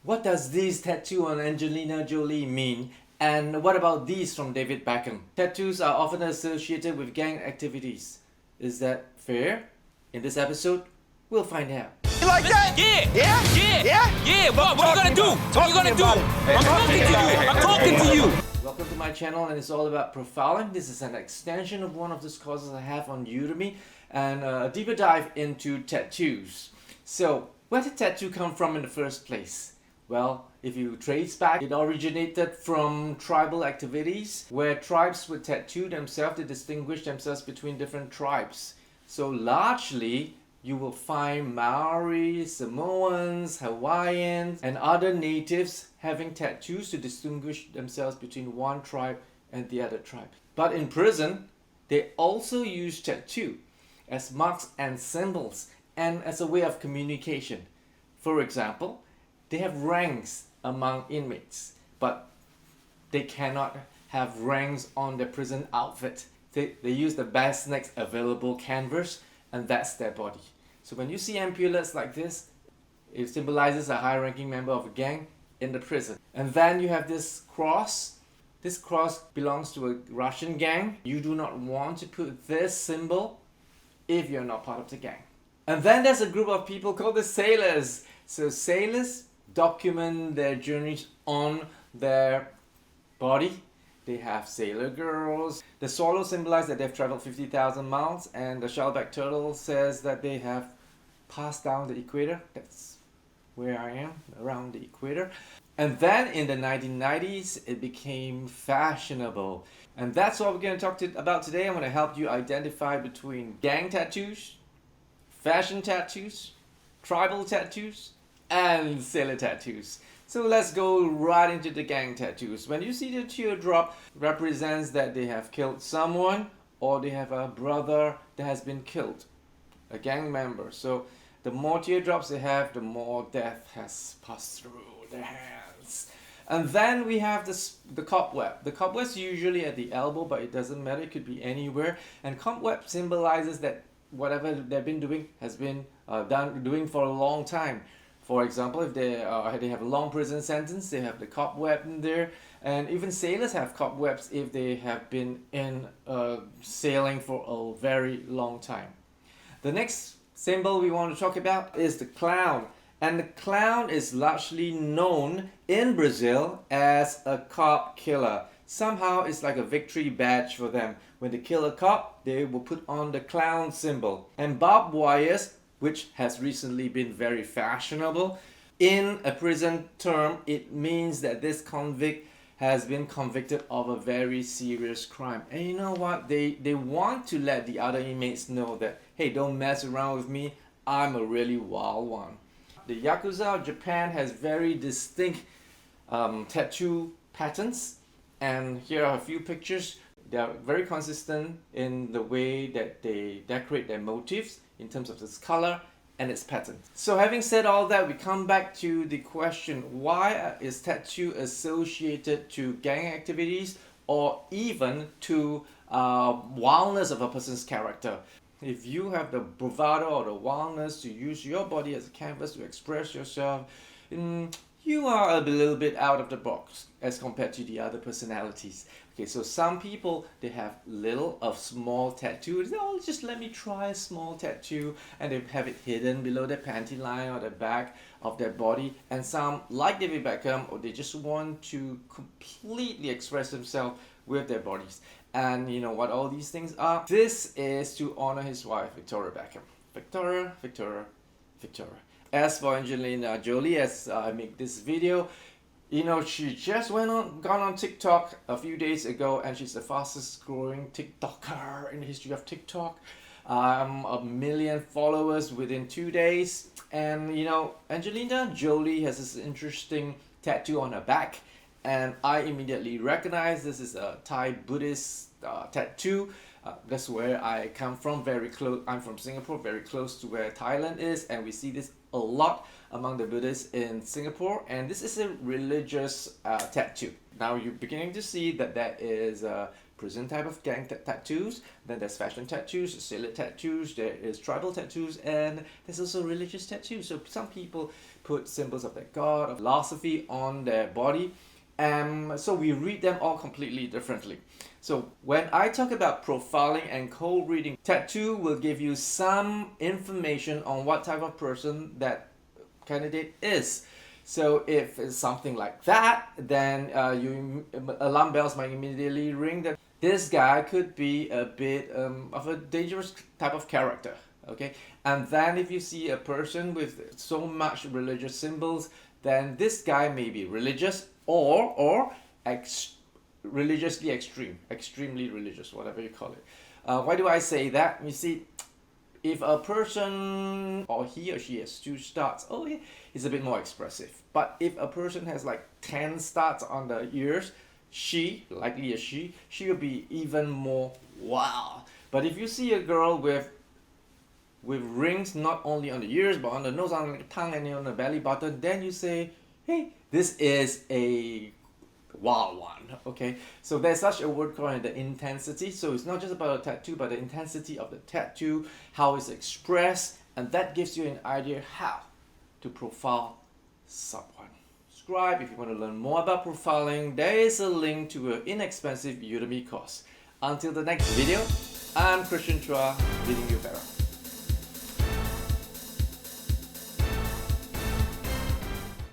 What does this tattoo on Angelina Jolie mean? And what about these from David Beckham? Tattoos are often associated with gang activities. Is that fair? In this episode, we'll find out. You like that? Yeah. What are you gonna do? What are you gonna do? I'm talking to you. I'm talking to you. Welcome to my channel, and it's all about profiling. This is an extension of one of those courses I have on Udemy, and a deeper dive into tattoos. So, where did tattoo come from in the first place? Well, if you trace back, it originated from tribal activities where tribes would tattoo themselves to distinguish themselves between different tribes. So largely, you will find Maori, Samoans, Hawaiians, and other natives having tattoos to distinguish themselves between one tribe and the other tribe. But in prison, they also use tattoo as marks and symbols and as a way of communication. For example, they have ranks among inmates, but they cannot have ranks on their prison outfit. They use the best next available canvas, and that's their body. So when you see ampulets like this, it symbolizes a high-ranking member of a gang in the prison. And then you have this cross. This cross belongs to a Russian gang. You do not want to put this symbol if you're not part of the gang. And then there's a group of people called the sailors. So sailors document their journeys on their body. They have sailor girls. The swallow symbolizes that they've traveled 50,000 miles, and the shellback turtle says that they have passed down the equator. That's where I am, around the equator. And then in the 1990s, it became fashionable. And that's what we're going to talk about today. I'm going to help you identify between gang tattoos, fashion tattoos, tribal tattoos, and sailor tattoos. So let's go right into the gang tattoos. When you see the teardrop, represents that they have killed someone or they have a brother that has been killed, a gang member. So the more teardrops they have, the more death has passed through their hands. And then we have the cobweb. The cobweb's usually at the elbow, but it doesn't matter, it could be anywhere. And cobweb symbolizes that whatever they've been doing has been doing for a long time. For example, if they have a long prison sentence, they have the cobweb in there. And even sailors have cobwebs if they have been in sailing for a very long time. The next symbol we want to talk about is the clown. And the clown is largely known in Brazil as a cop killer. Somehow it's like a victory badge for them. When they kill a cop, they will put on the clown symbol. And barbed wires, which has recently been very fashionable. In a prison term, it means that this convict has been convicted of a very serious crime. And you know what? They want to let the other inmates know that, hey, don't mess around with me. I'm a really wild one. The Yakuza of Japan has very distinct tattoo patterns. And here are a few pictures. They are very consistent in the way that they decorate their motifs in terms of its color and its pattern. So having said all that, we come back to the question, why is tattoo associated to gang activities or even to wildness of a person's character? If you have the bravado or the wildness to use your body as a canvas to express yourself, you are a little bit out of the box as compared to the other personalities. Okay, so some people, they have little of small tattoos. Oh, just let me try a small tattoo, and they have it hidden below their panty line or the back of their body. And some, like David Beckham, or they just want to completely express themselves with their bodies. And you know what all these things are? This is to honor his wife, Victoria Beckham. Victoria. As for Angelina Jolie, as I make this video, you know, she just gone on TikTok a few days ago, and she's the fastest growing TikToker in the history of TikTok. 1 million followers within 2 days. And you know, Angelina Jolie has this interesting tattoo on her back, and I immediately recognize this is a Thai Buddhist tattoo. That's where I come from, very close. I'm from Singapore, very close to where Thailand is, and we see this a lot among the Buddhists in Singapore. And this is a religious tattoo. Now you're beginning to see that that is a prison type of gang tattoos. Then there's fashion tattoos, sailor tattoos, there is tribal tattoos, and there's also religious tattoos. So some people put symbols of their god, of philosophy on their body. So we read them all completely differently. So when I talk about profiling and cold reading, tattoo will give you some information on what type of person that candidate is. So if it's something like that, then alarm bells might immediately ring that this guy could be a bit of a dangerous type of character. Okay, and then if you see a person with so much religious symbols, then this guy may be religious or religiously extremely religious, whatever you call it. Why do I say that? You see, if a person or he or she has 2 starts, it's a bit more expressive. But if a person has like 10 starts on the ears, she will be even more wow. But if you see a girl with rings not only on the ears but on the nose, on the tongue, and on the belly button, then you say, hey, this is a wild one. Okay, so there's such a word called the intensity. So it's not just about a tattoo, but the intensity of the tattoo, how it's expressed, and that gives you an idea how to profile someone. Subscribe if you want to learn more about profiling. There is a link to an inexpensive Udemy course. Until the next video, I'm Christian Chua, bidding you farewell.